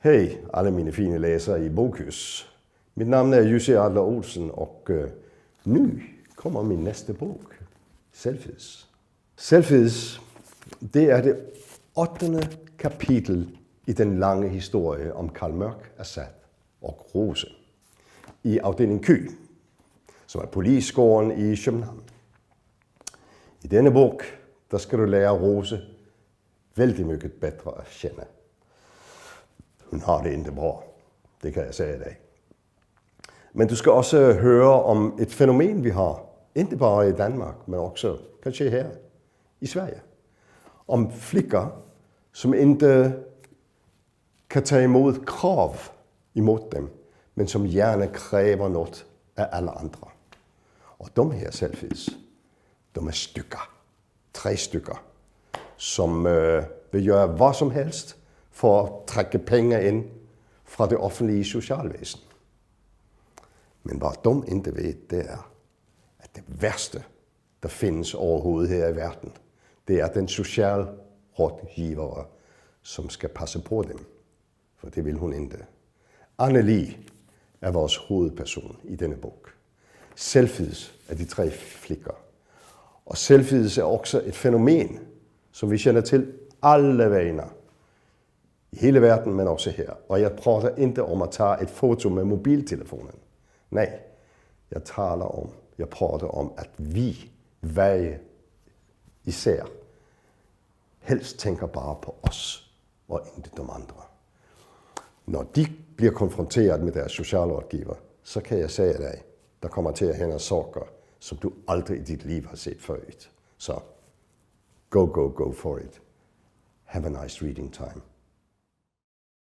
Hej alle mine fine læsere i Boghus. Mit navn er Jussi Adler Olsen, og nu kommer min næste bog, Selfies. Selfies, det er det 8. kapitel i den lange historie om Carl Mørck, Assad og Rose i afdeling Q, som er Polisgården i København. I denne bog, der skal du lære Rose vældig meget bedre at kende. Hun har det ikke bra, det kan jeg sige i dag. Men du skal også høre om et fænomen, vi har, ikke bare i Danmark, men også kanskje her i Sverige. Om flikker, som ikke kan tage imod krav imod dem, men som gerne kræver noget af alle andre. Og de her selfies, de er stykker, 3 stykker, som vil gøre hvad som helst for at trække penge ind fra det offentlige socialvæsen. Men hvad de ikke ved, det er, at det værste, der findes overhovedet her i verden, det er den socialrådgiver, som skal passe på dem. For det vil hun ikke. Annelie er vores hovedperson i denne bog. Selfies er de 3 flikker. Og selfies er også et fænomen, som vi kender til alle vegne. I hele verden, men også her. Og jeg prater ikke om at tage et foto med mobiltelefonen. Nej, jeg prater om, at vi hver især helst tænker bare på os og ikke de andre. Når de bliver konfronteret med deres socialrådgiver, så kan jeg sige dig, der kommer til at hænge sorger, som du aldrig i dit liv har set før. Så go for it. Have a nice reading time.